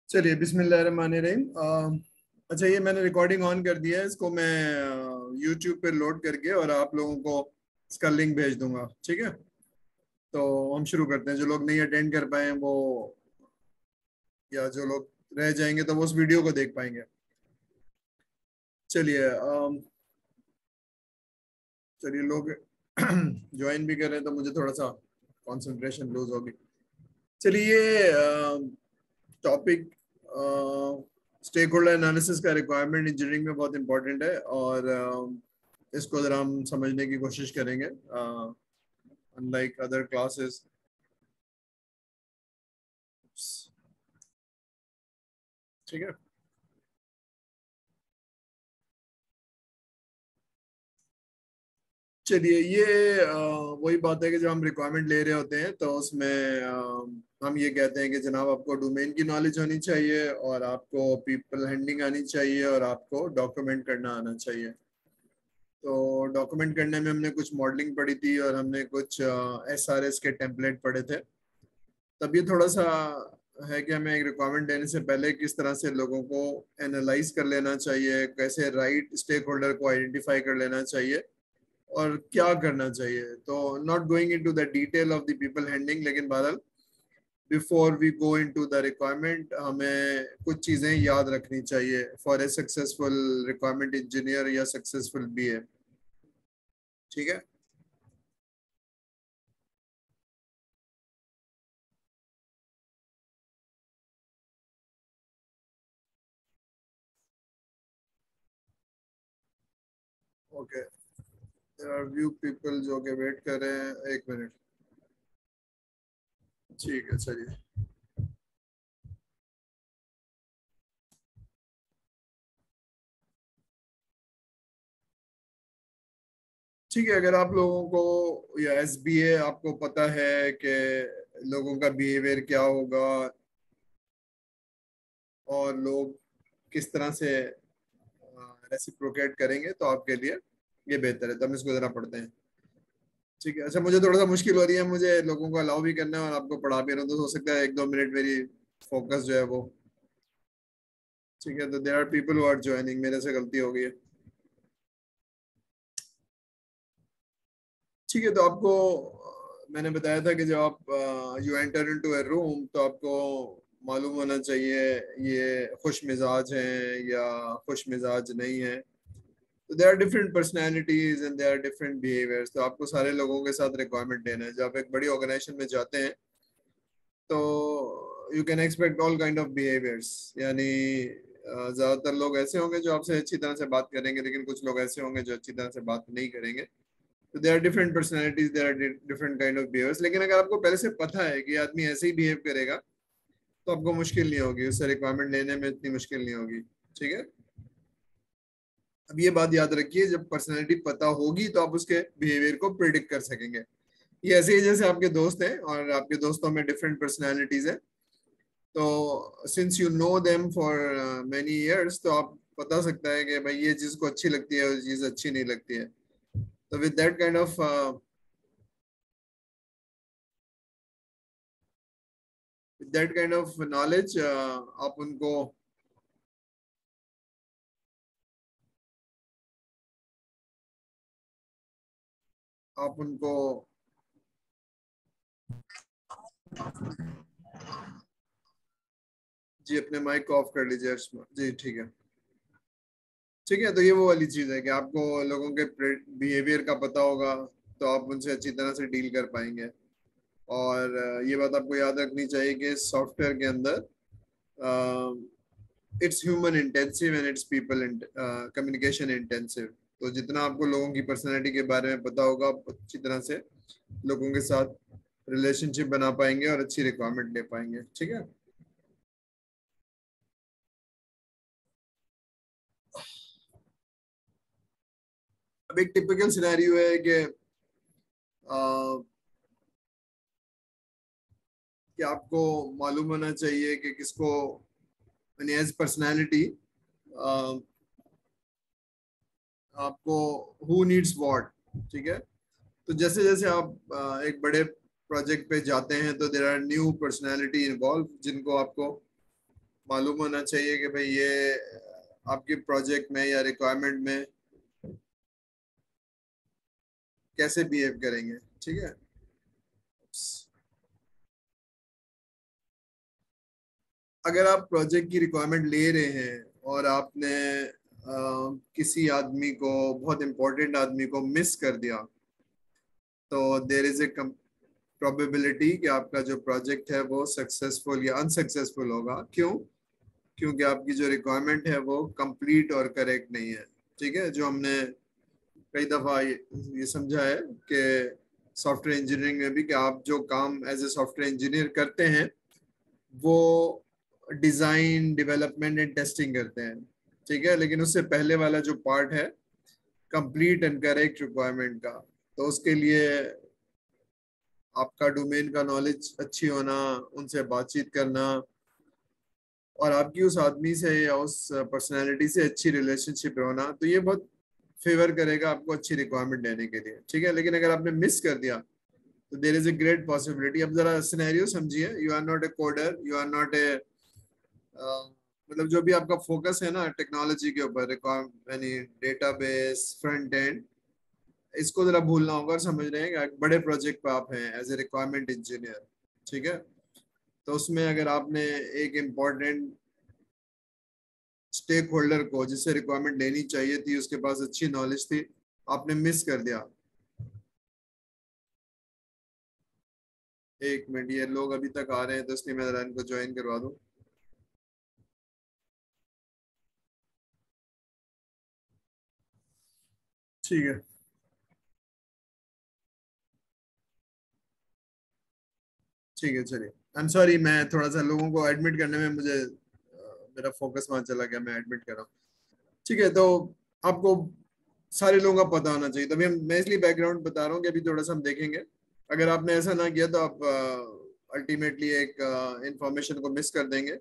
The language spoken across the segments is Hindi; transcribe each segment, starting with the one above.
चलिए बिस्मिल्लाहिर्रहमानिर्रहीम। अच्छा, ये मैंने रिकॉर्डिंग ऑन कर दिया है। इसको मैं यूट्यूब पे लोड करके और आप लोगों को इसका लिंक भेज दूंगा। ठीक है, तो हम शुरू करते हैं। जो लोग नहीं अटेंड कर पाए वो, या जो लोग रह जाएंगे तो वो उस वीडियो को देख पाएंगे। चलिए चलिए लोग ज्वाइन भी कर रहे हैं तो मुझे थोड़ा सा कंसंट्रेशन लूज होगी। चलिए, टॉपिक स्टेक होल्डर एनालिसिस का रिक्वायरमेंट इंजीनियरिंग में बहुत इंपॉर्टेंट है, और इसको जरा हम समझने की कोशिश करेंगे। अनलाइक अदर क्लासेस, ठीक है। चलिए, ये वही बात है कि जब हम रिक्वायरमेंट ले रहे होते हैं तो उसमें हम ये कहते हैं कि जनाब आपको डोमेन की नॉलेज होनी चाहिए, और आपको पीपल हैंडलिंग आनी चाहिए, और आपको डॉक्यूमेंट करना आना चाहिए। तो डॉक्यूमेंट करने में हमने कुछ मॉडलिंग पढ़ी थी, और हमने कुछ SRS के टेम्पलेट पढ़े थे। तब ये थोड़ा सा है कि हमें एक रिक्वायरमेंट देने से पहले किस तरह से लोगों को एनालाइज कर लेना चाहिए, कैसे राइट स्टेक होल्डर को आइडेंटिफाई कर लेना चाहिए, और क्या करना चाहिए। तो not going into the detail of the people handling, लेकिन बहरहाल before we go into the requirement हमें कुछ चीजें याद रखनी चाहिए for a successful requirement engineer या सक्सेसफुल BA। ठीक है। Okay, there are few people जो कि वेट कर रहे हैं। एक मिनट। ठीक है, चलिए। ठीक है, अगर आप लोगों को या SBA आपको पता है कि लोगों का बिहेवियर क्या होगा और लोग किस तरह से रेसिप्रोकेट करेंगे, तो आपके लिए ये बेहतर है। तो हम इसको जरा पढ़ते हैं। ठीक है। अच्छा, मुझे थोड़ा सा मुश्किल हो रही है, मुझे लोगों को अलाउ भी करना है और आपको पढ़ा भी रहा हूँ, तो हो सकता है 1-2 मिनट मेरी फोकस जो है वो। ठीक है, तो there are people who are joining. मेरे से गलती हो गई है। ठीक है, तो आपको मैंने बताया था कि जब आप you enter into A room तो आपको मालूम होना चाहिए ये खुश मिजाज हैं या खुश मिजाज नहीं है। तो there are different personalities and there are different behaviours. तो आपको सारे लोगों के साथ रिक्वायरमेंट देना है। जब आप एक बड़ी ऑर्गेनाइजेशन में जाते हैं तो you can expect all kind of behaviours. यानी ज्यादातर लोग ऐसे होंगे जो आपसे अच्छी तरह से बात करेंगे, लेकिन कुछ लोग ऐसे होंगे जो अच्छी तरह से बात नहीं करेंगे। तो there are different personalities, there are different kind of behaviours. लेकिन अगर आपको पहले से पता है कि आदमी ऐसे ही बिहेव करेगा तो आपको मुश्किल नहीं होगी, उससे रिक्वायरमेंट लेने में इतनी मुश्किल नहीं होगी। ठीक है। अब ये बात याद रखिए, जब पर्सनैलिटी पता होगी तो आप उसके बिहेवियर को प्रिडिक्ट कर सकेंगे। ये ऐसे ही जैसे आपके दोस्त हैं और आपके दोस्तों में डिफरेंट पर्सनैलिटीज हैं। तो since you know them for many years, तो आप बता सकता है कि भाई ये चीज को अच्छी लगती है और ये चीज अच्छी नहीं लगती है। तो with that kind of knowledge आप उनको आप उनको जी अपने माइक को ऑफ कर लीजिए अर्शमा जी। ठीक है। ठीक है, तो ये वो वाली चीज है कि आपको लोगों के बिहेवियर का पता होगा तो आप उनसे अच्छी तरह से डील कर पाएंगे। और ये बात आपको याद रखनी चाहिए कि सॉफ्टवेयर के अंदर it's human intensive and it's people communication intensive. तो जितना आपको लोगों की पर्सनैलिटी के बारे में पता होगा, आप अच्छी तरह से लोगों के साथ रिलेशनशिप बना पाएंगे और अच्छी रिक्वायरमेंट ले पाएंगे। ठीक है। अब एक टिपिकल सिनेरियो है कि आपको मालूम होना चाहिए कि किसको यानी एज पर्सनैलिटी आपको हु नीड्स व्हाट। ठीक है। तो जैसे जैसे आप एक बड़े प्रोजेक्ट पे जाते हैं तो there are new personality involve जिनको आपको मालूम होना चाहिए कि भाई ये आपके प्रोजेक्ट में या रिक्वायरमेंट में कैसे बिहेव करेंगे। ठीक है। अगर आप प्रोजेक्ट की रिक्वायरमेंट ले रहे हैं और आपने किसी आदमी को, बहुत इंपॉर्टेंट आदमी को मिस कर दिया, तो देर इज ए प्रोबेबिलिटी कि आपका जो प्रोजेक्ट है वो सक्सेसफुल या अनसक्सेसफुल होगा। क्यों? क्योंकि आपकी जो रिक्वायरमेंट है वो कंप्लीट और करेक्ट नहीं है। ठीक है। जो हमने कई दफा ये समझा है कि सॉफ्टवेयर इंजीनियरिंग में भी, कि आप जो काम एज ए सॉफ्टवेयर इंजीनियर करते हैं वो डिजाइन, डेवलपमेंट एंड टेस्टिंग करते हैं। ठीक है। लेकिन उससे पहले वाला जो पार्ट है कंप्लीट एंड करेक्ट रिक्वायरमेंट का, तो उसके लिए आपका डोमेन का नॉलेज अच्छी होना, उनसे बातचीत करना, और आपकी उस आदमी से या उस पर्सनालिटी से अच्छी रिलेशनशिप होना, तो ये बहुत फेवर करेगा आपको अच्छी रिक्वायरमेंट देने के लिए। ठीक है। लेकिन अगर आपने मिस कर दिया तो there is a great possibility. अब जरा सिनेरियो समझिए। You are not a coder, you are not a, मतलब जो भी आपका फोकस है ना टेक्नोलॉजी के ऊपर, यानी डेटाबेस, फ्रंट एंड, इसको जरा भूलना होगा और समझ रहे हैं कि एक बड़े प्रोजेक्ट पे आप हैं एज ए रिक्वायरमेंट इंजीनियर। ठीक है। तो उसमें अगर आपने एक इम्पोर्टेंट स्टेक होल्डर को, जिससे रिक्वायरमेंट लेनी चाहिए थी, उसके पास अच्छी नॉलेज थी, आपने मिस कर दिया। एक मिनट, ये लोग अभी तक आ रहे हैं तो इसलिए मैं जरा इनको ज्वाइन करवा दूं। ठीक है। ठीक है, चलिए। आई एम सॉरी, मैं थोड़ा सा लोगों को एडमिट करने में मुझे मेरा फोकस वहां चला गया। मैं एडमिट कर रहा हूँ। ठीक है। तो आपको सारे लोगों का पता होना चाहिए, तभी मैं इसलिए बैकग्राउंड बता रहा हूँ कि अभी थोड़ा सा हम देखेंगे। अगर आपने ऐसा ना किया तो आप अल्टीमेटली एक इंफॉर्मेशन को मिस कर देंगे।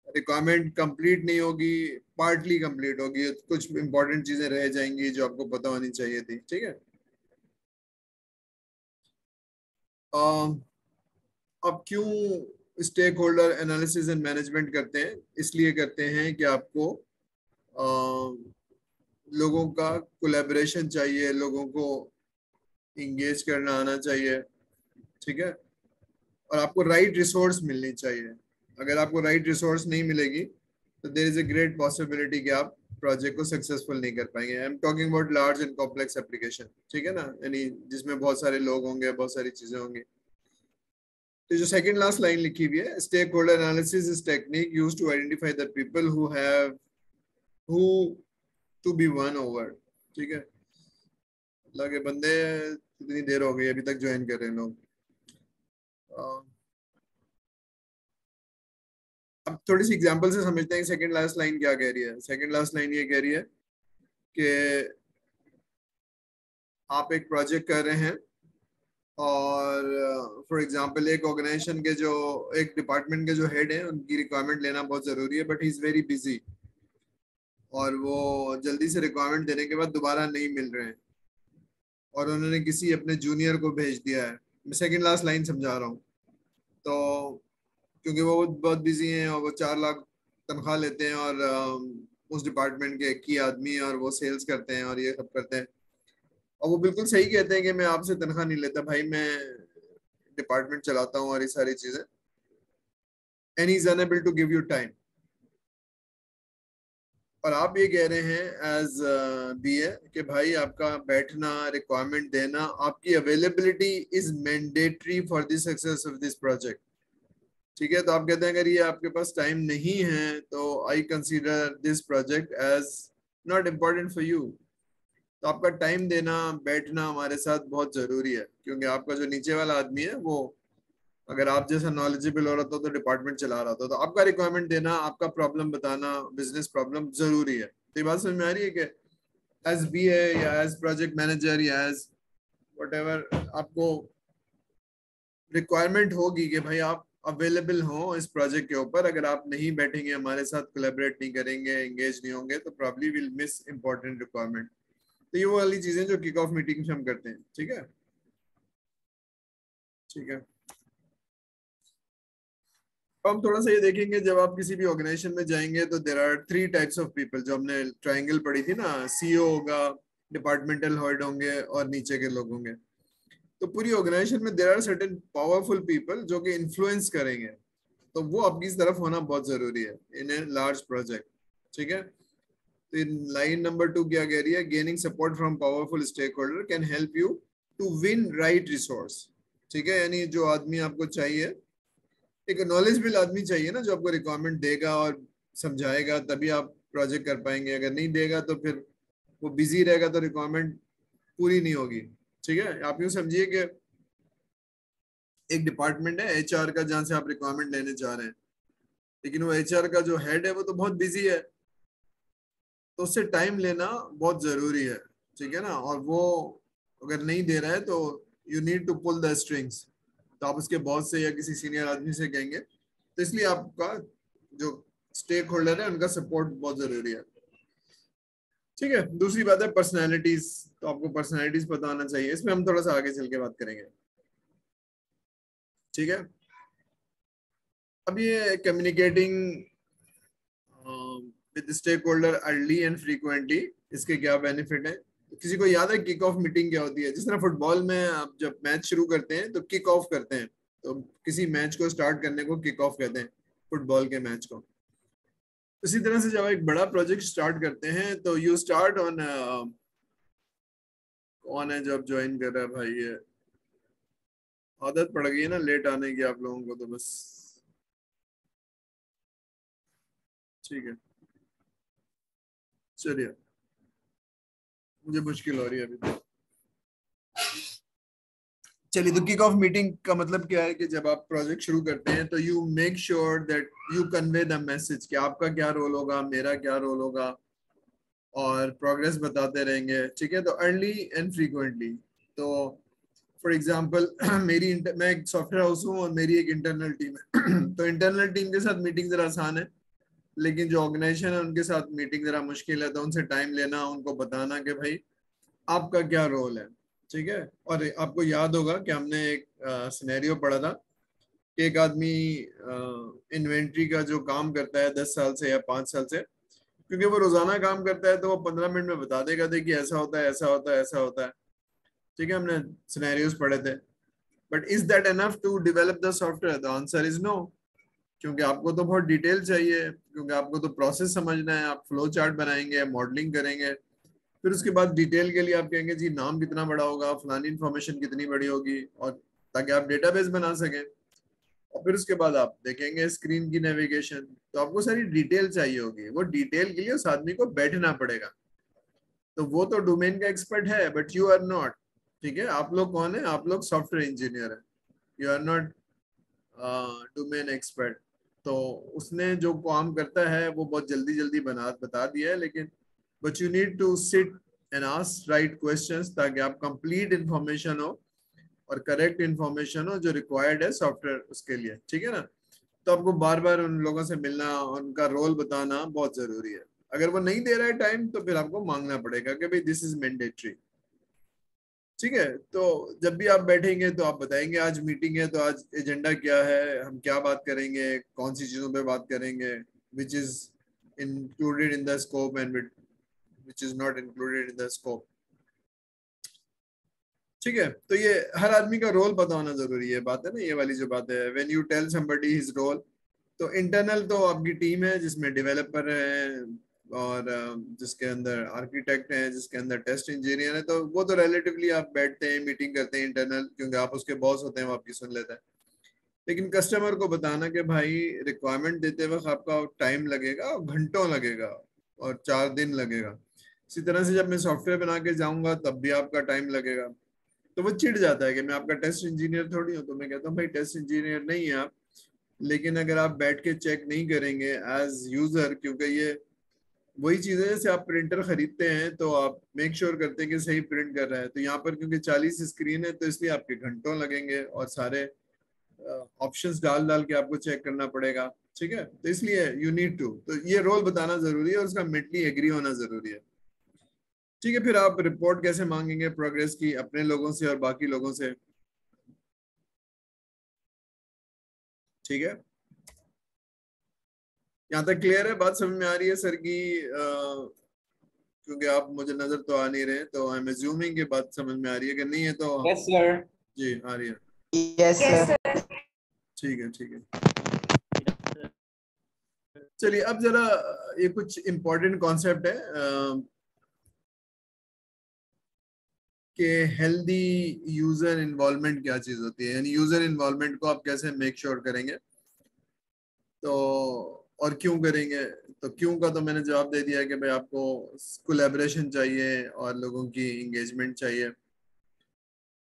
रिक्वायरमेंट कंप्लीट नहीं होगी, पार्टली कंप्लीट होगी, कुछ इंपॉर्टेंट चीजें रह जाएंगी जो आपको पता होनी चाहिए थी। ठीक है। अ, अब क्यों stakeholder analysis and management करते हैं? इसलिए करते हैं कि आपको लोगों का कोलैबोरेशन चाहिए, लोगों को इंगेज करना आना चाहिए। ठीक है। और आपको राइट रिसोर्स मिलनी चाहिए। अगर आपको राइट रिसोर्स नहीं मिलेगी तो there is a great possibility कि आप प्रोजेक्ट को सक्सेसफुल नहीं कर पाएंगे। I am talking about large and complex application. ठीक है ना, यानी जिसमें बहुत सारे लोग होंगे, बहुत सारी चीजें होंगी। तो जो सेकंड लास्ट लाइन लिखी हुई है, stakeholder analysis is technique used to identify the people who to be won over. ठीक है। अल्लाह के बंदे, कितनी देर हो गई अभी तक ज्वाइन कर रहे हैं लोग। अब थोड़ी सी एग्जांपल से समझते हैं कि सेकंड लास्ट लाइन क्या कह रही है। सेकंड लास्ट लाइन ये कह रही है कि आप एक प्रोजेक्ट कर रहे हैं और फॉर एग्जांपल एक ऑर्गेनाइजेशन के जो, एक डिपार्टमेंट के जो हेड हैं, उनकी रिक्वायरमेंट लेना बहुत जरूरी है, but he is very busy, और वो जल्दी से रिक्वायरमेंट देने के बाद दोबारा नहीं मिल रहे हैं, और उन्होंने किसी अपने जूनियर को भेज दिया है। मैं सेकंड लास्ट लाइन समझा रहा हूँ। तो क्योंकि वो बहुत बिजी हैं और वो 4 लाख तनख्वाह लेते हैं, और उस डिपार्टमेंट के एक ही आदमी है, और वो सेल्स करते हैं और ये सब करते हैं, और वो बिल्कुल सही कहते हैं कि मैं आपसे तनख्वाह नहीं लेता भाई, मैं डिपार्टमेंट चलाता हूँ और ये सारी चीजें, and he is unable to give you time. और आप ये कह रहे हैं एज बीए कि भाई आपका बैठना, रिक्वायरमेंट देना, आपकी availability is mandatory for the success of this project. ठीक है। तो आप कहते हैं अगर ये आपके पास टाइम नहीं है तो I consider this project as not important for you. तो आपका टाइम देना, बैठना हमारे साथ बहुत जरूरी है, क्योंकि आपका जो नीचे वाला आदमी है वो, अगर आप जैसा नॉलेजेबल हो रहा था तो डिपार्टमेंट चला रहा था, तो आपका रिक्वायरमेंट देना, आपका प्रॉब्लम बताना, बिजनेस प्रॉब्लम जरूरी है। तो ये बात समझ में आ रही है कि एज बी है या एज प्रोजेक्ट मैनेजर या एज वट एवर, आपको रिक्वायरमेंट होगी कि भाई आप अवेलेबल हो इस प्रोजेक्ट के ऊपर। अगर आप नहीं बैठेंगे, हमारे साथ कोलैबोरेट नहीं करेंगे, एंगेज नहीं होंगे, तो probably will miss important requirement. तो ये वो वाली चीजें जो किक ऑफ मीटिंग में हम करते हैं। ठीक है। ठीक है। हम थोड़ा सा ये देखेंगे, जब आप किसी भी ऑर्गेनाइजेशन में जाएंगे तो there are 3 types of people, जो हमने ट्रायंगल पढ़ी थी ना, सीईओ होगा, डिपार्टमेंटल हेड होंगे और नीचे के लोग होंगे। तो पूरी ऑर्गेनाइजेशन में there are certain powerful people जो कि इन्फ्लुएंस करेंगे, तो वो आपकी तरफ होना बहुत जरूरी है इन ए लार्ज प्रोजेक्ट। ठीक है, तो लाइन नंबर 2 क्या कह रही है, gaining support from powerful stakeholder can help you to win right resource. ठीक है, यानी जो आदमी आपको चाहिए, एक नॉलेजफुल आदमी चाहिए ना, जो आपको रिक्वायरमेंट देगा और समझाएगा, तभी आप प्रोजेक्ट कर पाएंगे। अगर नहीं देगा तो फिर वो बिजी रहेगा तो रिक्वायरमेंट पूरी नहीं होगी। ठीक है, आप यूं समझिए कि एक डिपार्टमेंट है एचआर का, जहां से आप रिक्वायरमेंट लेने जा रहे हैं, लेकिन वो एचआर का जो हेड है वो तो बहुत बिजी है, तो उससे टाइम लेना बहुत जरूरी है। ठीक है ना, और वो अगर नहीं दे रहा है तो you need to pull the strings, तो आप उसके बॉस से या किसी सीनियर आदमी से कहेंगे। तो इसलिए आपका जो स्टेक होल्डर है उनका सपोर्ट बहुत जरूरी है। ठीक है, दूसरी बात है पर्सनैलिटीज, तो आपको पर्सनैलिटीज पता होना चाहिए, इसमें हम थोड़ा सा आगे चल के बात करेंगे। ठीक है, अब ये communicating with stakeholder early and frequently, इसके क्या बेनिफिट है? किसी को याद है किक ऑफ मीटिंग क्या होती है? जिस तरह फुटबॉल में आप जब मैच शुरू करते हैं तो किक ऑफ करते हैं, तो किसी मैच को स्टार्ट करने को किक ऑफ कहते हैं, फुटबॉल के मैच को। इसी तरह से जब एक बड़ा प्रोजेक्ट स्टार्ट करते हैं तो यू स्टार्ट ऑन, कौन है जब ज्वाइन कर रहा है भाई? ये आदत पड़ गई है ना लेट आने की आप लोगों को, तो बस ठीक है, चलिए, मुझे मुश्किल हो रही है अभी तो। चलिए, तो किक ऑफ मीटिंग का मतलब क्या है कि जब आप प्रोजेक्ट शुरू करते हैं तो you make sure that you convey the message कि आपका क्या रोल होगा, मेरा क्या रोल होगा, और प्रोग्रेस बताते रहेंगे। ठीक है, तो अर्ली एंड फ्रीक्वेंटली। तो फॉर एग्जांपल मैं एक सॉफ्टवेयर हाउस हूँ और मेरी एक इंटरनल टीम है तो इंटरनल टीम के साथ मीटिंग जरा आसान है, लेकिन जो ऑर्गेनाइजेशन है उनके साथ मीटिंग जरा मुश्किल है। तो उनसे टाइम लेना, उनको बताना कि भाई आपका क्या रोल है। ठीक है, और आपको याद होगा कि हमने एक सिनेरियो पढ़ा था कि एक आदमी इन्वेंट्री का जो काम करता है 10 साल से या 5 साल से, क्योंकि वो रोजाना काम करता है तो वो 15 मिनट में बता देगा कि ऐसा होता है, ऐसा होता है, ऐसा होता है। ठीक है, हमने सिनेरियोस पढ़े थे। But is that enough to develop the software? The answer is no, क्योंकि आपको तो बहुत डिटेल चाहिए, क्योंकि आपको तो प्रोसेस समझना है। आप फ्लो चार्ट बनाएंगे, मॉडलिंग करेंगे, फिर उसके बाद डिटेल के लिए आप कहेंगे जी नाम कितना बड़ा होगा, फलानी इंफॉर्मेशन कितनी बड़ी होगी, और ताकि आप डेटाबेस बना सकें। और फिर उसके बाद आप देखेंगे स्क्रीन की नेविगेशन, तो आपको सारी डिटेल चाहिए होगी। वो डिटेल के लिए उस आदमी को बैठना पड़ेगा। तो वो तो डोमेन का एक्सपर्ट है, बट यू आर नॉट। ठीक है, आप लोग कौन है? आप लोग सॉफ्टवेयर इंजीनियर है, you are not domain expert. तो उसने जो काम करता है वो बहुत जल्दी जल्दी बता दिया है, लेकिन but you need to sit and ask right questions, ताकि आप कंप्लीट इंफॉर्मेशन हो और करेक्ट इंफॉर्मेशन हो जो रिक्वायर्ड है सॉफ्टवेयर उसके लिए। ठीक है ना, तो आपको बार बार उन लोगों से मिलना, उनका रोल बताना बहुत जरूरी है। अगर वो नहीं दे रहा है टाइम तो फिर आपको मांगना पड़ेगा कि भाई दिस इज मैंडेटरी। ठीक है, तो जब भी आप बैठेंगे तो आप बताएंगे आज मीटिंग है तो आज एजेंडा क्या है, हम क्या बात करेंगे, कौन सी चीजों पे बात करेंगे, which is included in the scope and which is not included in the scope. ठीक है, तो ये हर आदमी का रोल पता होना जरूरी है, बात है ना, ये वाली जो बात है, when you tell somebody his role. तो इंटरनल तो आपकी टीम है जिसमें डेवलपर है, और जिसके अंदर आर्किटेक्ट है, जिसके अंदर टेस्ट इंजीनियर है, तो वो तो रिलेटिवली आप बैठते हैं, मीटिंग करते हैं इंटरनल, क्योंकि आप उसके बॉस होते हैं, वो आपकी सुन लेता है। लेकिन कस्टमर को बताना कि भाई रिक्वायरमेंट देते वक्त आपका टाइम लगेगा, घंटों लगेगा और 4 दिन लगेगा। इसी तरह से जब मैं सॉफ्टवेयर बना के जाऊंगा तब भी आपका टाइम लगेगा। तो वो चिढ़ जाता है कि मैं आपका टेस्ट इंजीनियर थोड़ी हूँ। तो मैं कहता हूँ भाई टेस्ट इंजीनियर नहीं है आप, लेकिन अगर आप बैठ के चेक नहीं करेंगे एज यूजर, क्योंकि ये वही चीज है जैसे आप प्रिंटर खरीदते हैं तो आप मेक श्योर करते हैं कि सही प्रिंट कर रहा है। तो यहाँ पर क्योंकि 40 स्क्रीन है तो इसलिए आपके घंटों लगेंगे और सारे ऑप्शंस डाल डाल के आपको चेक करना पड़ेगा। ठीक है, तो इसलिए यू नीड टू, तो ये रोल बताना जरूरी है और उसका मेंटली एग्री होना जरूरी है। ठीक है, फिर आप रिपोर्ट कैसे मांगेंगे प्रोग्रेस की? अपने लोगों से और बाकी लोगों से। ठीक है, यहाँ तक क्लियर है? बात समझ में आ रही है सर की? क्योंकि आप मुझे नजर तो आ नहीं रहे, तो आई एम अज्यूमिंग कि बात समझ में आ रही है, कि नहीं है तो यस सर। जी आ रही है। Yes sir. ठीक है ठीक है। चलिए अब जरा ये कुछ इम्पोर्टेंट कॉन्सेप्ट है कि हेल्दी यूजर इन्वॉल्वमेंट क्या चीज होती है, यानी यूजर इन्वॉल्वमेंट को आप कैसे मेक श्योर करेंगे, तो और क्यों करेंगे। तो क्यों का तो मैंने जवाब दे दिया कि भाई आपको कोलैबोरेशन चाहिए और लोगों की इंगेजमेंट चाहिए।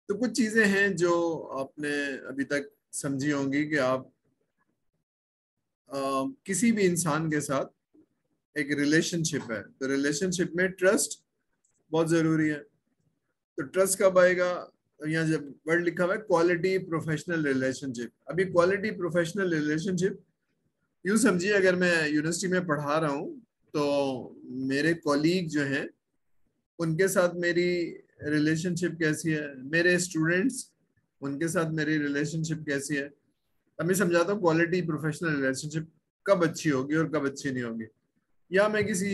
तो कुछ चीजें हैं जो आपने अभी तक समझी होंगी कि आप किसी भी इंसान के साथ एक रिलेशनशिप है, तो रिलेशनशिप में ट्रस्ट बहुत जरूरी है। तो ट्रस्ट कब आएगा? यहाँ जब वर्ड लिखा हुआ है क्वालिटी प्रोफेशनल रिलेशनशिप, अभी क्वालिटी प्रोफेशनल रिलेशनशिप यूं समझिए, अगर मैं यूनिवर्सिटी में पढ़ा रहा हूँ तो मेरे कॉलीग जो हैं उनके साथ मेरी रिलेशनशिप कैसी है, मेरे स्टूडेंट्स उनके साथ मेरी रिलेशनशिप कैसी है। अब मैं समझाता हूँ क्वालिटी प्रोफेशनल रिलेशनशिप कब अच्छी होगी और कब अच्छी नहीं होगी। या मैं किसी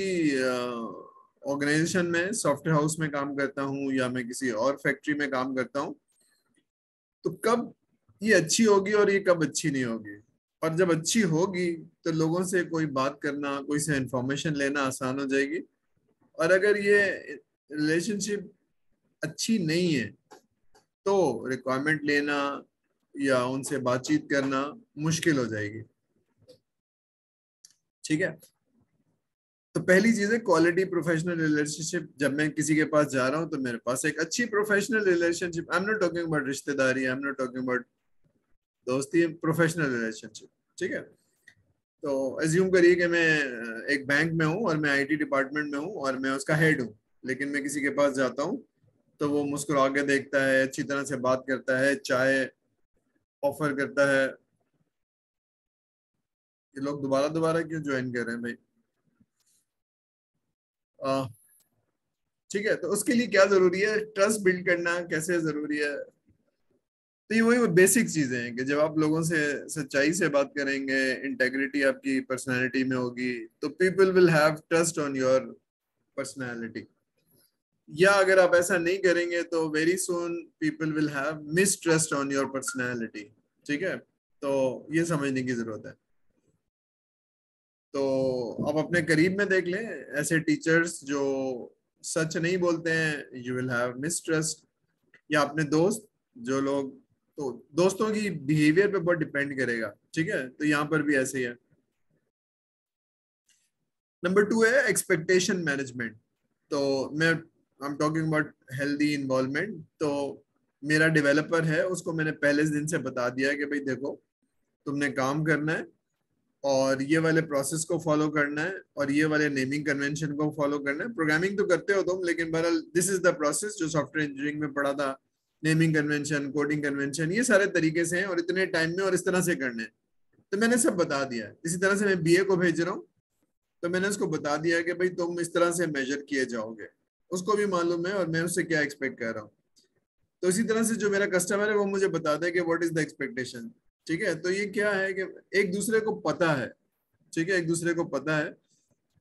ऑर्गेनाइजेशन में सॉफ्टवेयर हाउस में काम करता हूँ या मैं किसी और फैक्ट्री में काम करता हूँ, तो कब ये अच्छी होगी और ये कब अच्छी नहीं होगी। और जब अच्छी होगी तो लोगों से कोई बात करना, कोई से इंफॉर्मेशन लेना आसान हो जाएगी। और अगर ये रिलेशनशिप अच्छी नहीं है तो रिक्वायरमेंट लेना या उनसे बातचीत करना मुश्किल हो जाएगी। ठीक है, तो पहली चीज है क्वालिटी प्रोफेशनल रिलेशनशिप। जब मैं किसी के पास जा रहा हूँ तो मेरे पास एक अच्छी professional relationship, I am not talking about रिश्तेदारी, I am not talking about दोस्ती, प्रोफेशनल रिलेशनशिप। ठीक है, तो एज्यूम करिए कि मैं एक बैंक में हूँ और मैं आईटी डिपार्टमेंट में हूँ और मैं उसका हेड हूँ, लेकिन मैं किसी के पास जाता हूँ तो वो मुस्कुरा के देखता है, अच्छी तरह से बात करता है, चाय ऑफर करता है। ये लोग दोबारा दोबारा क्यों ज्वाइन कर रहे हैं भाई? आ, ठीक है, तो उसके लिए क्या जरूरी है, ट्रस्ट बिल्ड करना कैसे जरूरी है। तो ये वही बेसिक चीजें हैं कि जब आप लोगों से सच्चाई से बात करेंगे, इंटेग्रिटी आपकी पर्सनालिटी में होगी, तो people will have trust on your personality. या अगर आप ऐसा नहीं करेंगे तो very soon people will have mistrust on your personality. ठीक है, तो ये समझने की जरूरत है। तो आप अपने करीब में देख लें, ऐसे टीचर्स जो सच नहीं बोलते हैं, यू विल हैव मिसट्रस्ट। या अपने दोस्त जो लोग, तो दोस्तों की बिहेवियर पे बहुत डिपेंड करेगा। ठीक है, तो यहाँ पर भी ऐसे ही है। नंबर 2 है एक्सपेक्टेशन मैनेजमेंट। तो मैं I am talking about healthy involvement. तो मेरा डेवलपर है, उसको मैंने पहले दिन से बता दिया है कि भाई देखो, तुमने काम करना है और ये वाले प्रोसेस को फॉलो करना है और ये वाले नेमिंग कन्वेंशन को फॉलो करना है। प्रोग्रामिंग तो करते हो तुम, लेकिन बहरहाल दिस इज द प्रोसेस जो सॉफ्टवेयर इंजीनियरिंग में पढ़ा था। नेमिंग कन्वेंशन, कोडिंग कन्वेंशन, ये सारे तरीके से हैं और इतने टाइम में और इस तरह से करने हैं। तो मैंने सब बता दिया है। इसी तरह से मैं बीए को भेज रहा हूँ, तो मैंने उसको बता दिया कि भाई तुम इस तरह से मेजर किए जाओगे। उसको भी मालूम है और मैं उससे क्या एक्सपेक्ट कर रहा हूँ। तो इसी तरह से जो मेरा कस्टमर है वो मुझे बता दे कि व्हाट इज द एक्सपेक्टेशन। ठीक है, तो ये क्या है कि एक दूसरे को पता है। ठीक है, एक दूसरे को पता है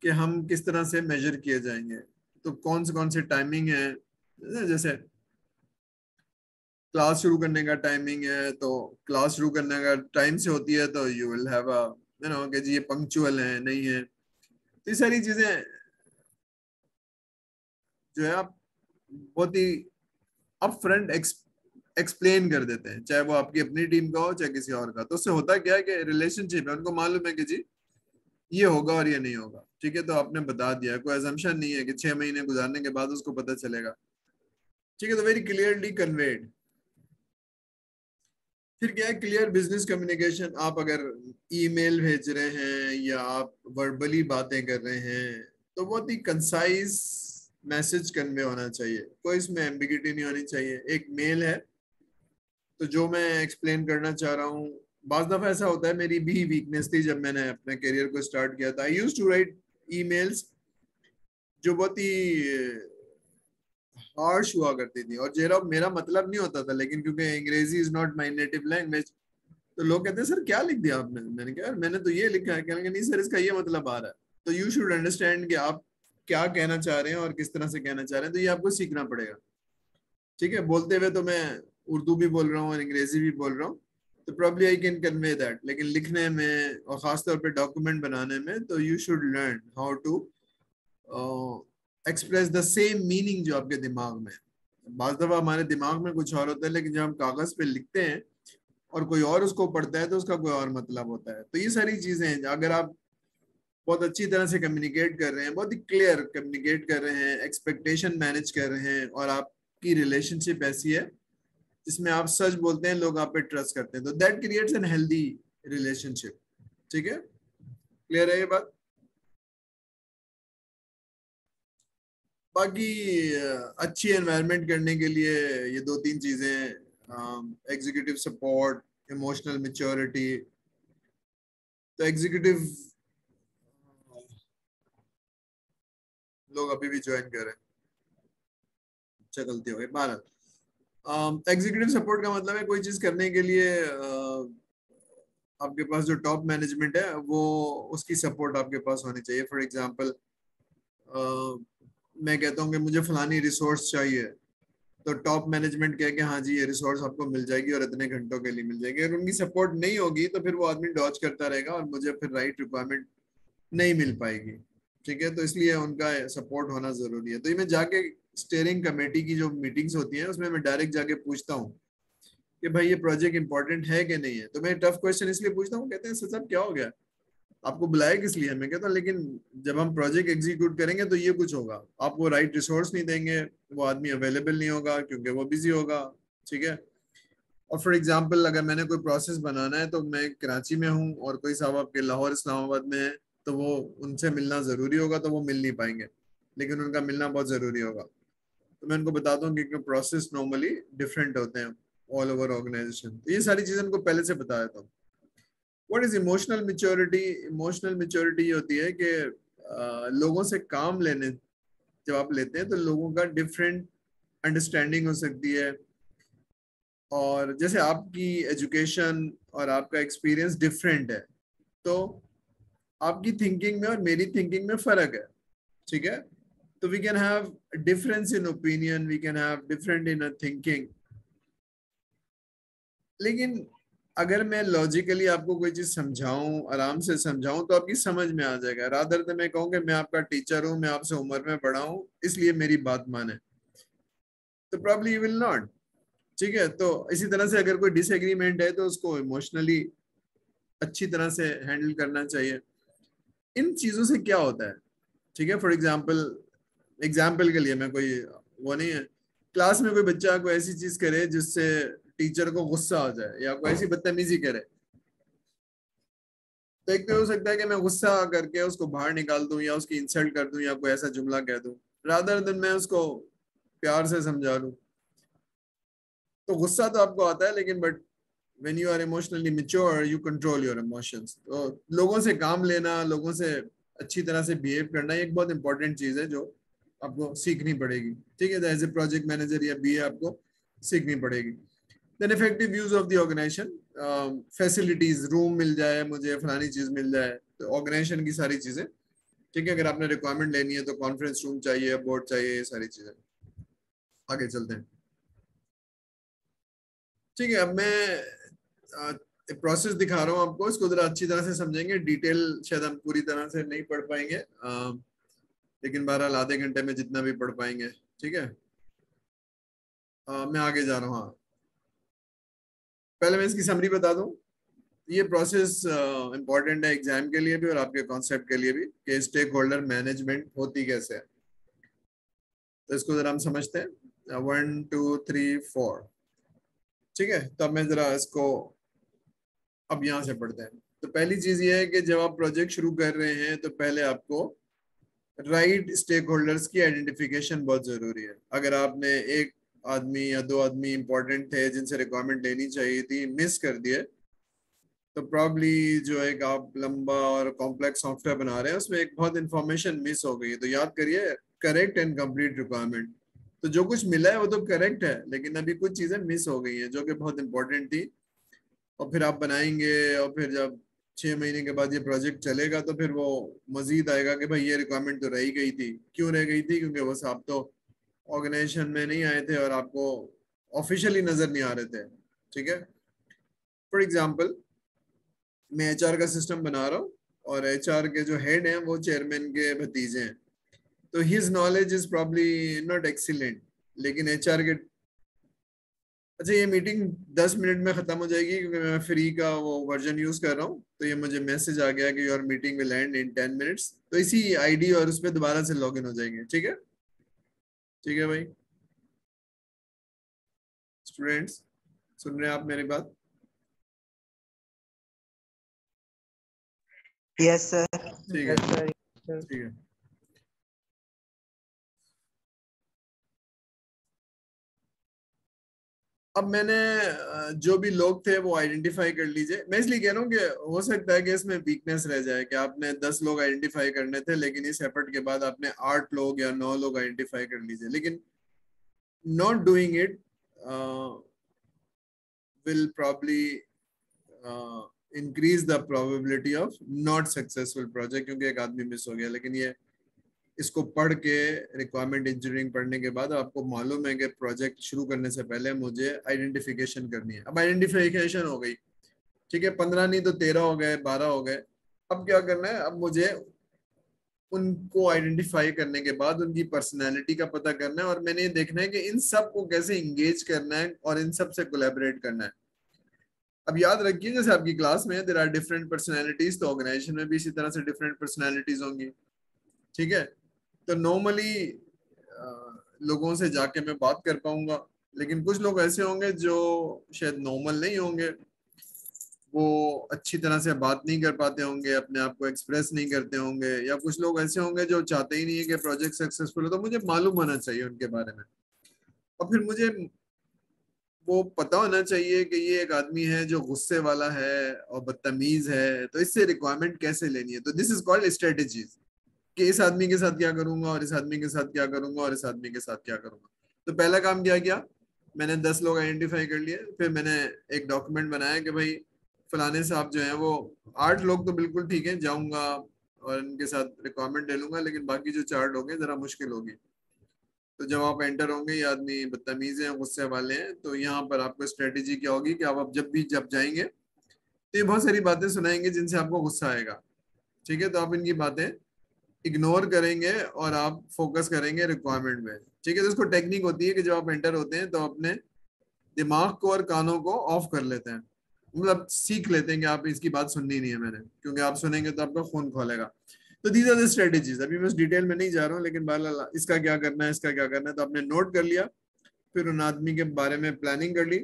कि हम किस तरह से मेजर किए जाएंगे। तो कौन से टाइमिंग है, जैसे क्लास शुरू करने का टाइमिंग है, तो क्लास शुरू करने का टाइम से होती है तो यू विल हैव अ कि जी ये पंक्चुअल है नहीं है। तो ये सारी चीजें जो है आप बहुत ही अप फ्रंट एक्सप्लेन कर देते हैं, चाहे वो आपकी अपनी टीम का हो चाहे किसी और का। तो उससे होता क्या है कि रिलेशनशिप है, उनको मालूम है कि जी ये होगा और ये नहीं होगा। ठीक है, तो आपने बता दिया, कोई अजम्पशन नहीं है कि 6 महीने गुजारने के बाद उसको पता चलेगा। ठीक है, तो वेरी क्लियरली कन्वेड। फिर क्या है क्लियर बिजनेस कम्युनिकेशन। आप अगर ईमेल भेज रहे हैं या आप वर्बली बातें कर रहे हैं तो बहुत ही कंसाइज मैसेज कन्वे होना चाहिए, कोई इसमें एम्बिगिटी नहीं होनी चाहिए। एक मेल है तो जो मैं एक्सप्लेन करना चाह रहा हूँ, बाज दफा ऐसा होता है, मेरी भी वीकनेस थी जब मैंने अपने करियर को स्टार्ट किया था। I used to write emails जो बहुत ही हार्श हुआ करती थी, और जेरा मेरा मतलब नहीं होता था, लेकिन क्योंकि अंग्रेजी is not my native language तो लोग कहते हैं सर क्या लिख दिया आपने, मैंने कहा यार मैंने तो ये लिखा है, कहने नहीं सर इसका ये मतलब आ रहा है। तो यू शुड अंडरस्टैंड कि आप क्या कहना चाह रहे हैं और किस तरह से कहना चाह रहे हैं, तो ये आपको सीखना पड़ेगा। ठीक है, बोलते हुए तो मैं उर्दू भी बोल रहा हूँ और अंग्रेजी भी बोल रहा हूँ, तो probably I can convey that, लेकिन लिखने में और खासतौर पे डॉक्यूमेंट बनाने में तो you should learn how to express the same meaning जो आपके दिमाग में है। बाज दफा हमारे दिमाग में कुछ और होता है, लेकिन जब हम कागज पे लिखते हैं और कोई और उसको पढ़ता है तो उसका कोई और मतलब होता है। तो ये सारी चीजें हैं, अगर आप बहुत अच्छी तरह से कम्युनिकेट कर रहे हैं, बहुत ही क्लियर कम्युनिकेट कर रहे हैं, एक्सपेक्टेशन मैनेज कर रहे हैं, और आपकी रिलेशनशिप ऐसी है जिसमें आप सच बोलते हैं, लोग आप पे ट्रस्ट करते हैं, तो that creates an healthy relationship. ठीक है, क्लियर है ये बात? बाकी अच्छी एनवायरनमेंट करने के लिए ये दो तीन चीजें, एग्जीक्यूटिव सपोर्ट, इमोशनल मैच्योरिटी। तो एग्जीक्यूटिव लोग अभी भी ज्वाइन कर रहे हैं, अच्छा गलती हो गई। भारत एग्जीक्यूटिव सपोर्ट का मतलब है कोई चीज करने के लिए आपके पास जो टॉप मैनेजमेंट है वो उसकी सपोर्ट आपके पास होनी चाहिए। फॉर एग्जांपल मैं कहता हूँ कि मुझे फलानी रिसोर्स चाहिए, तो टॉप मैनेजमेंट कहे कि हाँ जी ये रिसोर्स आपको मिल जाएगी और इतने घंटों के लिए मिल जाएगी। अगर उनकी सपोर्ट नहीं होगी तो फिर वो आदमी डॉज करता रहेगा और मुझे फिर राइट रिक्वायरमेंट नहीं मिल पाएगी। ठीक है, तो इसलिए उनका सपोर्ट होना जरूरी है। तो ये मैं जाके स्टीयरिंग कमेटी की जो मीटिंग्स होती हैं उसमें मैं डायरेक्ट जाके पूछता हूँ कि भाई ये प्रोजेक्ट इंपॉर्टेंट है कि नहीं है। तो मैं टफ क्वेश्चन इसलिए पूछता हूँ, कहते हैं सर साहब क्या हो गया, आपको बुलाया किस लिए? मैं कहता हूँ लेकिन जब हम प्रोजेक्ट एग्जीक्यूट करेंगे तो ये कुछ होगा, आप वो राइट रिसोर्स नहीं देंगे, वो आदमी अवेलेबल नहीं होगा क्योंकि वो बिजी होगा। ठीक है, और फॉर एग्जांपल अगर मैंने कोई प्रोसेस बनाना है तो मैं कराची में हूँ और कोई साहब आपके लाहौर इस्लामाबाद में है, तो वो उनसे मिलना जरूरी होगा तो वो मिल नहीं पाएंगे, लेकिन उनका मिलना बहुत जरूरी होगा। तो मैं उनको बताता हूँ कि प्रोसेस नॉर्मली डिफरेंट होते हैं ऑल ओवर ऑर्गेनाइजेशन। तो ये सारी चीजें उनको पहले से बता देता हूँ। What is emotional maturity? Emotional maturity होती है कि लोगों से काम लेने जब आप लेते हैं तो लोगों का डिफरेंट अंडरस्टैंडिंग हो सकती है, और जैसे आपकी एजुकेशन और आपका एक्सपीरियंस डिफरेंट है तो आपकी थिंकिंग में और मेरी थिंकिंग में फर्क है। ठीक है, तो we can have difference in opinion, we can have different in thinking, लेकिन अगर मैं लॉजिकली आपको कोई चीज समझाऊं, आराम से समझाऊं, तो आपकी समझ में आ जाएगा। रादर देन मैं कहूँ कि मैं आपका टीचर हूं, मैं आपसे उम्र में बड़ा हूं इसलिए मेरी बात माने, तो प्रॉब्ली यू विल नॉट। ठीक है, तो इसी तरह से अगर कोई डिसएग्रीमेंट है तो उसको इमोशनली अच्छी तरह से हैंडल करना चाहिए। इन चीजों से क्या होता है? ठीक है, फॉर एग्जाम्पल के लिए मैं कोई वो नहीं है, क्लास में कोई बच्चा कोई ऐसी चीज करे जिससे टीचर को गुस्सा आ जाए या कोई ऐसी बदतमीजी करे, तो एक तो हो सकता है कि मैं गुस्सा करके उसको बाहर निकाल दूं या उसकी इंसल्ट कर दूं या कोई ऐसा जुमला कह दूं, रादर देन मैं उसको प्यार से समझा लूं। तो गुस्सा तो आपको आता है, लेकिन but when you are emotionally mature you control your emotions. तो लोगों से काम लेना, लोगों से अच्छी तरह से बिहेव करना, एक बहुत इंपॉर्टेंट चीज है जो आपको सीखनी पड़ेगी। ठीक है, एज ए प्रोजेक्ट मैनेजर या बीए आपको सीखनी पड़ेगी। Then effective use of the organisation facilities, room मिल जाए मुझे, फलानी चीज मिल जाए, तो ऑर्गेनाइजेशन की सारी चीजें। ठीक है, अगर आपने रिक्वायरमेंट लेनी है तो कॉन्फ्रेंस रूम चाहिए, बोर्ड चाहिए, ये सारी चीजें। आगे चलते हैं। ठीक है, अब मैं प्रोसेस दिखा रहा हूँ आपको, इसको जरा अच्छी तरह से समझेंगे। डिटेल शायद हम पूरी तरह से नहीं पढ़ पाएंगे, लेकिन बहरहाल आधे घंटे में जितना भी पढ़ पाएंगे। ठीक है, मैं आगे जा रहा हूँ। हाँ, पहले मैं इसकी समरी बता दूं। ये प्रोसेस इंपॉर्टेंट है एग्जाम के लिए भी और आपके कॉन्सेप्ट के लिए भी कि स्टेक होल्डर मैनेजमेंट होती कैसे है। तो इसको जरा हम समझते हैं, 1 2 3 4। ठीक है, तो अब मैं जरा इसको अब यहाँ से पढ़ते हैं। तो पहली चीज ये है कि जब आप प्रोजेक्ट शुरू कर रहे हैं तो पहले आपको राइट स्टेक होल्डर्स की आइडेंटिफिकेशन बहुत जरूरी है। अगर आपने एक आदमी या दो आदमी इंपॉर्टेंट थे जिनसे रिक्वायरमेंट लेनी चाहिए थी, मिस कर दिए, तो प्रॉब्ली जो एक आप लंबा और कॉम्प्लेक्स सॉफ्टवेयर बना रहे हैं उसमें एक बहुत इंफॉर्मेशन मिस हो गई है। तो याद करिए, करेक्ट एंड कंप्लीट रिक्वायरमेंट। तो जो कुछ मिला है वो तो करेक्ट है, लेकिन अभी कुछ चीजें मिस हो गई हैं जो कि बहुत इंपॉर्टेंट थी, और फिर आप बनाएंगे, और फिर जब 6 महीने के बाद ये प्रोजेक्ट चलेगा तो फिर वो मजीद आएगा कि भाई ये रिक्वायरमेंट तो रह ही गई थी। क्यों रह गई थी? क्योंकि बस आप तो ऑर्गेनाइजेशन में नहीं आए थे और आपको ऑफिशियली नजर नहीं आ रहे थे। ठीक है, फॉर एग्जाम्पल मैं एचआर का सिस्टम बना रहा हूँ, और एचआर के जो हेड हैं वो चेयरमैन के भतीजे हैं, तो his knowledge is probably not excellent, लेकिन एचआर के, अच्छा ये मीटिंग 10 मिनट में खत्म हो जाएगी क्योंकि मैं फ्री का वो वर्जन यूज कर रहा हूँ, तो ये मुझे मैसेज आ गया कि your meeting will and in 10 minutes, तो इसी आईडी और उस पर दोबारा से लॉग इन हो जाएंगे। ठीक है, ठीक है भाई। स्टूडेंट्स, सुन रहे हैं आप मेरी बात? Yes sir. ठीक है, यस सर। ठीक है। अब मैंने जो भी लोग थे वो आइडेंटिफाई कर लीजिए। मैं इसलिए कह रहा हूँ कि हो सकता है कि इसमें वीकनेस रह जाए कि आपने 10 लोग आइडेंटिफाई करने थे, लेकिन इस एफर्ट के बाद आपने 8 लोग या 9 लोग आइडेंटिफाई कर लीजिए, लेकिन not doing it will probably increase the probability of not successful project, क्योंकि एक आदमी मिस हो गया। लेकिन ये इसको पढ़ के, रिक्वायरमेंट इंजीनियरिंग पढ़ने के बाद आपको मालूम है कि प्रोजेक्ट शुरू करने से पहले मुझे आइडेंटिफिकेशन करनी है। अब आइडेंटिफिकेशन हो गई, ठीक है, 15 नहीं तो 13 हो गए, 12 हो गए। अब क्या करना है? अब मुझे उनको आइडेंटिफाई करने के बाद उनकी पर्सनैलिटी का पता करना है, और मैंने ये देखना है कि इन सब को कैसे इंगेज करना है और इन सब से कोलैबोरेट करना है। अब याद रखिए, जैसे आपकी क्लास में देयर आर डिफरेंट पर्सनैलिटीज, तो ऑर्गेनाइजेशन में भी इसी तरह से डिफरेंट पर्सनैलिटीज होंगी। ठीक है, तो नॉर्मली लोगों से जाके मैं बात कर पाऊंगा, लेकिन कुछ लोग ऐसे होंगे जो शायद नॉर्मल नहीं होंगे, वो अच्छी तरह से बात नहीं कर पाते होंगे, अपने आप को एक्सप्रेस नहीं करते होंगे, या कुछ लोग ऐसे होंगे जो चाहते ही नहीं है कि प्रोजेक्ट सक्सेसफुल हो। तो मुझे मालूम होना चाहिए उनके बारे में, और फिर मुझे वो पता होना चाहिए कि ये एक आदमी है जो गुस्से वाला है और बदतमीज है, तो इससे रिक्वायरमेंट कैसे लेनी है। तो दिस इज कॉल्ड स्ट्रेटेजीज, कि इस आदमी के साथ क्या करूंगा, और इस आदमी के साथ क्या करूंगा, और इस आदमी के साथ क्या करूंगा। तो पहला काम क्या किया, मैंने 10 लोग आइडेंटिफाई कर लिए, फिर मैंने एक डॉक्यूमेंट बनाया कि भाई फलाने साहब जो है वो 8 लोग तो बिल्कुल ठीक है, जाऊंगा और इनके साथ रिक्वायरमेंट ले लूंगा, लेकिन बाकी जो 4 लोग हैं जरा मुश्किल होगी। तो जब आप एंटर होंगे, ये आदमी बदतमीज है, गुस्से वाले हैं, तो यहाँ पर आपको स्ट्रेटेजी क्या होगी कि आप जब जाएंगे तो ये बहुत सारी बातें सुनाएंगे जिनसे आपको गुस्सा आएगा। ठीक है, तो आप इनकी बातें इग्नोर करेंगे और आप फोकस करेंगे रिक्वायरमेंट में। ठीक है, तो इसको टेक्निक होती है कि जब आप एंटर होते हैं तो अपने दिमाग को और कानों को ऑफ कर लेते हैं, मतलब सीख लेते हैं कि आप इसकी बात सुननी नहीं है मैंने, क्योंकि आप सुनेंगे तो आपका खून खोलेगा। तो दीज आर द स्ट्रेटेजीज। अभी मैं उस डिटेल में नहीं जा रहा हूँ, लेकिन बहरहाल इसका क्या करना है, इसका क्या करना है, तो आपने नोट कर लिया, फिर उन आदमी के बारे में प्लानिंग कर ली।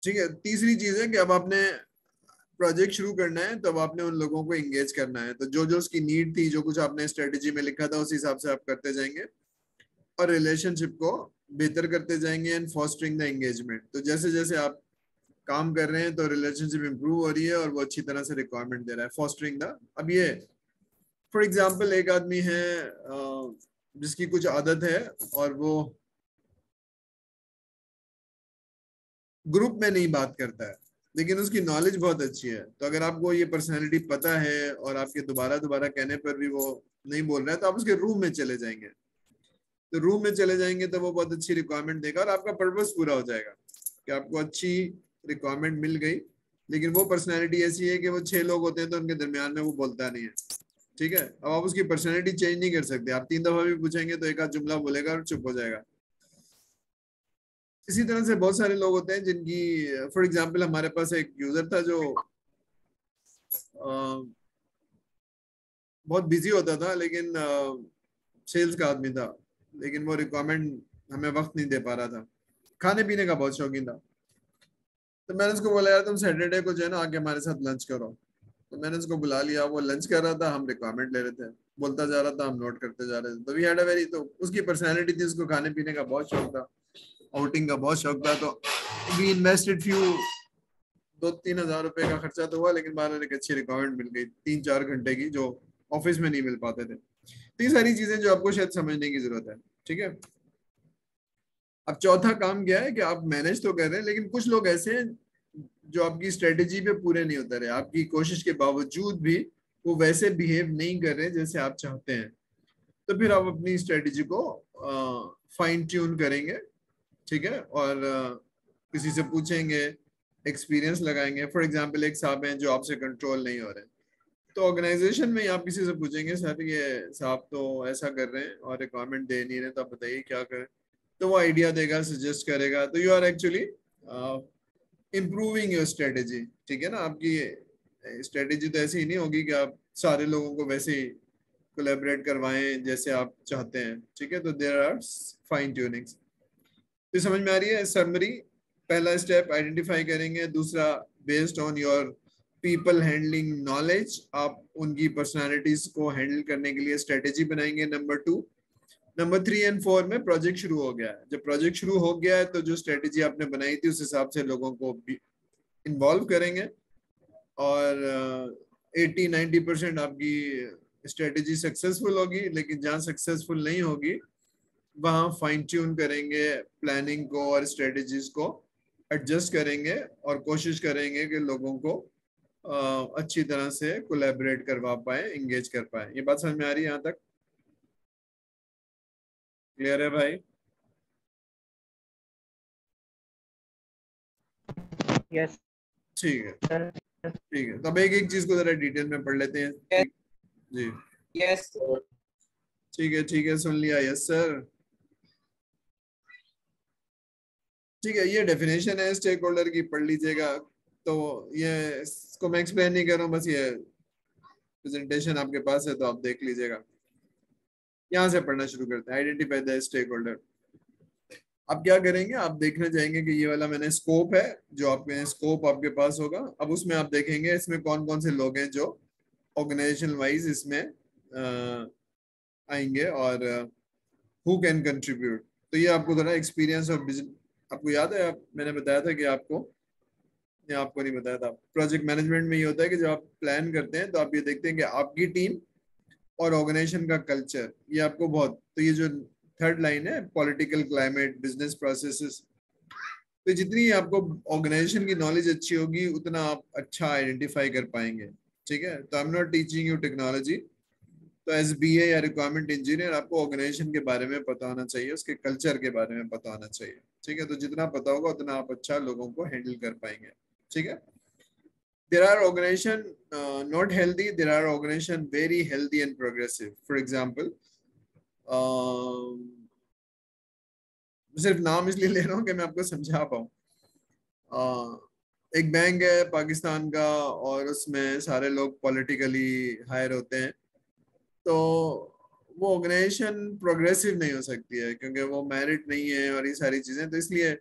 ठीक है, तीसरी चीज है कि अब आपने प्रोजेक्ट शुरू करना है, तो अब आपने उन लोगों को एंगेज करना है। तो जो जो उसकी नीड थी, जो कुछ आपने स्ट्रेटेजी में लिखा था, उस हिसाब से आप करते जाएंगे और रिलेशनशिप को बेहतर करते जाएंगे एंड फॉस्टरिंग द एंगेजमेंट। तो जैसे जैसे आप काम कर रहे हैं तो रिलेशनशिप इंप्रूव हो रही है और वो अच्छी तरह से रिक्वायरमेंट दे रहा है, फॉस्टरिंग द। अब ये फॉर एग्जांपल एक आदमी है जिसकी कुछ आदत है और वो ग्रुप में नहीं बात करता है, लेकिन उसकी नॉलेज बहुत अच्छी है। तो अगर आपको ये पर्सनैलिटी पता है और आपके दोबारा दोबारा कहने पर भी वो नहीं बोल रहा है, तो आप उसके रूम में चले जाएंगे। तो रूम में चले जाएंगे तो वो बहुत अच्छी रिक्वायरमेंट देगा और आपका पर्पस पूरा हो जाएगा कि आपको अच्छी रिक्वायरमेंट मिल गई। लेकिन वो पर्सनैलिटी ऐसी है कि वो 6 लोग होते हैं तो उनके दरमियान में वो बोलता नहीं है। ठीक है, अब आप उसकी पर्सनैलिटी चेंज नहीं कर सकते, आप 3 दफा भी पूछेंगे तो एक आध जुमला बोलेगा और चुप हो जाएगा। इसी तरह से बहुत सारे लोग होते हैं जिनकी, फॉर एग्जाम्पल हमारे पास एक यूजर था जो बहुत बिजी होता था, लेकिन सेल्स का आदमी था, लेकिन वो रिक्वायरमेंट हमें वक्त नहीं दे पा रहा था। खाने पीने का बहुत शौकीन था। तो मैंने उसको बोला, यार तुम सैटरडे को जो है ना आके हमारे साथ लंच करो। तो मैंने उसको बुला लिया, वो लंच कर रहा था, हम रिक्वायरमेंट ले रहे थे, बोलता जा रहा था, हम नोट करते जा रहे थे। तो वी हैड अ वेरी, तो उसकी पर्सनैलिटी थी, उसको खाने पीने का बहुत शौक था, आउटिंग का बहुत शौक था। तो वी इन्वेस्टेड फ्यू 2-3 हजार रुपए का खर्चा तो हुआ, लेकिन बाहर एक अच्छी रिक्वायरमेंट मिल गई 3-4 घंटे की, जो ऑफिस में नहीं मिल पाते थे। तो ये सारी चीजें जो आपको शायद समझने की जरूरत है। ठीक है, अब चौथा काम क्या है कि आप मैनेज तो कर रहे हैं, लेकिन कुछ लोग ऐसे हैं जो आपकी स्ट्रेटेजी पे पूरे नहीं उतरे, आपकी कोशिश के बावजूद भी वो वैसे बिहेव नहीं कर रहे जैसे आप चाहते हैं। तो फिर आप अपनी स्ट्रेटेजी को फाइन ट्यून करेंगे, ठीक है, और किसी से पूछेंगे, एक्सपीरियंस लगाएंगे। फॉर एग्जांपल एक साहब हैं जो आपसे कंट्रोल नहीं हो रहे, तो ऑर्गेनाइजेशन में ही आप किसी से पूछेंगे, सर ये साहब तो ऐसा कर रहे हैं और रिक्वायरमेंट दे नहीं रहे, तो आप बताइए क्या करें। तो वो आइडिया देगा, सजेस्ट करेगा, तो you are actually improving your strategy. ठीक है ना, आपकी स्ट्रेटेजी तो ऐसी ही नहीं होगी कि आप सारे लोगों को वैसे ही कोलैबोरेट करवाएं जैसे आप चाहते हैं। ठीक है, तो देयर आर फाइन ट्यूनिंग्स। तो समझ में आ रही है समरी? पहला स्टेप आइडेंटिफाई करेंगे, दूसरा based on your people handling knowledge आप उनकी पर्सनालिटीज को हैंडल करने के लिए स्ट्रेटेजी बनाएंगे। नंबर 2, नंबर 3 एंड 4 में प्रोजेक्ट शुरू हो गया है। जब प्रोजेक्ट शुरू हो गया है तो जो स्ट्रेटेजी आपने बनाई थी उस हिसाब से लोगों को इन्वॉल्व करेंगे, और 80-90% आपकी स्ट्रेटेजी सक्सेसफुल होगी। लेकिन जहाँ सक्सेसफुल नहीं होगी वहाँ फाइन ट्यून करेंगे प्लानिंग को और स्ट्रेटेजीज को एडजस्ट करेंगे, और कोशिश करेंगे कि लोगों को अच्छी तरह से कोलैबोरेट करवा पाए, एंगेज कर पाए। ये बात समझ में आ रही है? यहाँ तक क्लियर है भाई? यस ठीक है, सर। ठीक है, तो अब एक एक चीज को जरा डिटेल में पढ़ लेते हैं। ठीक, जी, यस ठीक है, सुन लिया, यस सर। ठीक है, ये डेफिनेशन है स्टेक होल्डर की, पढ़ लीजिएगा। तो ये इसको मैं एक्सप्लेन नहीं कर रहा हूँ, बस ये प्रेजेंटेशन आपके पास है तो आप देख लीजिएगा। यहाँ से पढ़ना शुरू करते हैं, आइडेंटिफाई द स्टेक होल्डर। आप क्या करेंगे, आप देखने जाएंगे कि ये वाला मैंने स्कोप है, जो आपके स्कोप आपके पास होगा। अब उसमें आप देखेंगे इसमें कौन कौन से लोग हैं जो ऑर्गेनाइजेशन वाइज इसमें आएंगे, और हु कैन कंट्रीब्यूट। तो ये आपको जरा एक्सपीरियंस और आपको याद है, मैंने बताया था कि आपको, या आपको नहीं बताया था, प्रोजेक्ट मैनेजमेंट में ये होता है कि जब आप प्लान करते हैं तो आप ये देखते हैं कि आपकी टीम और ऑर्गेनाइजेशन का कल्चर, ये आपको बहुत, तो ये जो थर्ड लाइन है, पॉलिटिकल क्लाइमेट, बिजनेस प्रोसेसेस, तो जितनी आपको ऑर्गेनाइजेशन की नॉलेज अच्छी होगी उतना आप अच्छा आइडेंटिफाई कर पाएंगे। ठीक है, तो आई am not teaching you technology. तो एस बी ए या रिक्वायरमेंट इंजीनियर आपको ऑर्गेनाइजेशन के बारे में पता होना चाहिए, उसके कल्चर के बारे में पता होना चाहिए। ठीक है, तो जितना पता होगा उतना आप अच्छा लोगों को हैंडल कर पाएंगे। ठीक है, there are organization not healthy, there are organization very healthy and progressive. For example, सिर्फ नाम इसलिए ले रहा हूँ कि मैं आपको समझा पाऊँ। एक बैंक है पाकिस्तान का, और उसमें सारे लोग पॉलिटिकली हायर होते हैं, तो वो ऑर्गेनाइजेशन प्रोग्रेसिव नहीं हो सकती है क्योंकि वो मेरिट नहीं है और ये सारी चीजें, तो इसलिए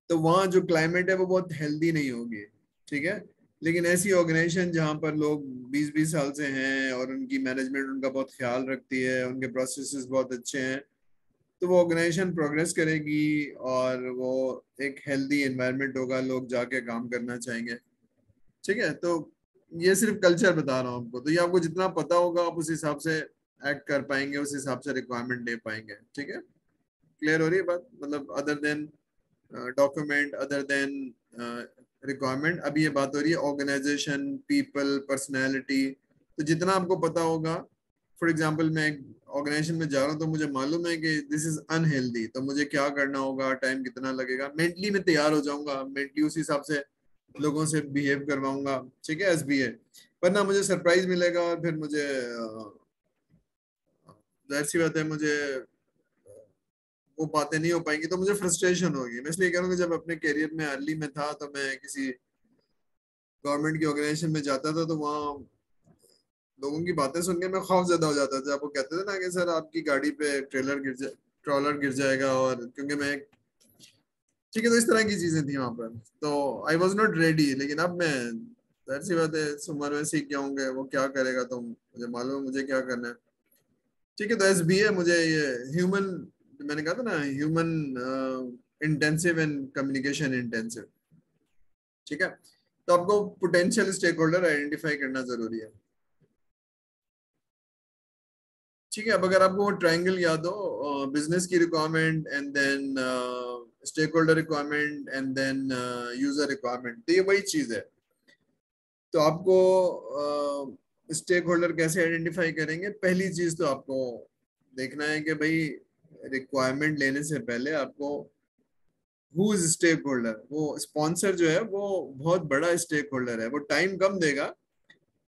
तो वहाँ जो क्लाइमेट है वो बहुत हेल्दी नहीं होगी। ठीक है, लेकिन ऐसी ऑर्गेनाइजेशन जहाँ पर लोग 20-20 साल से हैं और उनकी मैनेजमेंट उनका बहुत ख्याल रखती है, उनके प्रोसेसेस बहुत अच्छे हैं, तो वो ऑर्गेनाइजेशन प्रोग्रेस करेगी और वो एक हेल्दी एनवायरनमेंट होगा, लोग जाके काम करना चाहेंगे। ठीक है, तो ये सिर्फ कल्चर बता रहा हूँ आपको, तो ये आपको जितना पता होगा आप उस हिसाब से एक्ट कर पाएंगे, उस हिसाब से रिक्वायरमेंट दे पाएंगे। ठीक है, क्लियर हो रही है बात? मतलब other than document, other than requirement, अभी ये बात हो रही है ऑर्गेनाइजेशन, पीपल, पर्सनैलिटी। तो जितना आपको पता होगा, फॉर एग्जाम्पल मैं एक ऑर्गेनाइजेशन में जा रहा हूँ तो मुझे मालूम है कि दिस इज अनहेल्दी, तो मुझे क्या करना होगा, टाइम कितना लगेगा, मेंटली मैं तैयार हो जाऊंगा, मेंटली उस हिसाब से लोगों से बिहेव करवाऊंगा। ठीक है, एसबीए, वरना मुझे सरप्राइज मिलेगा और फिर मुझे जाहिर सी बात है मुझे वो बातें नहीं हो पाएंगी, तो मुझे फ्रस्ट्रेशन होगी। मैं इसलिए कह रहा हूँ कि जब अपने करियर में अर्ली में था तो मैं किसी गवर्नमेंट की ऑर्गेनाइजेशन में जाता था, तो वहाँ लोगों की बातें सुन के मैं खौफ ज्यादा हो जाता था। वो कहते थे ना कि सर आपकी गाड़ी पे ट्रॉलर गिर जाएगा, और क्योंकि मैं, ठीक है, तो इस तरह की चीजें थी वहां पर, तो आई वॉज नॉट रेडी। लेकिन अब मैं, जाहिर सी बात है, इस उम्र में सीख गया हूँ वो क्या करेगा, तो मुझे मालूम है मुझे क्या करना है। ठीक है, तो एस बी है मुझे ये ह्यूमन, मैंने कहा था ना, human intensive and communication intensive. ठीक है, तो आपको पोटेंशियल स्टेक होल्डर आइडेंटिफाई करना जरूरी है। ठीक है। अब अगर आपको वो ट्रायंगल याद हो, बिजनेस की requirement and then stakeholder requirement and then user requirement, तो ये वही चीज है। तो आपको स्टेक होल्डर कैसे आइडेंटिफाई करेंगे? पहली चीज तो आपको देखना है कि भाई रिक्वायरमेंट लेने से पहले आपको हु इज स्टेक होल्डर। वो स्पॉन्सर जो है वो बहुत बड़ा स्टेक होल्डर है, वो टाइम कम देगा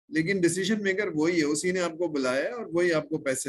लेकिन डिसीजन मेकर वही है, उसी ने आपको बुलाया है और वही आपको पैसे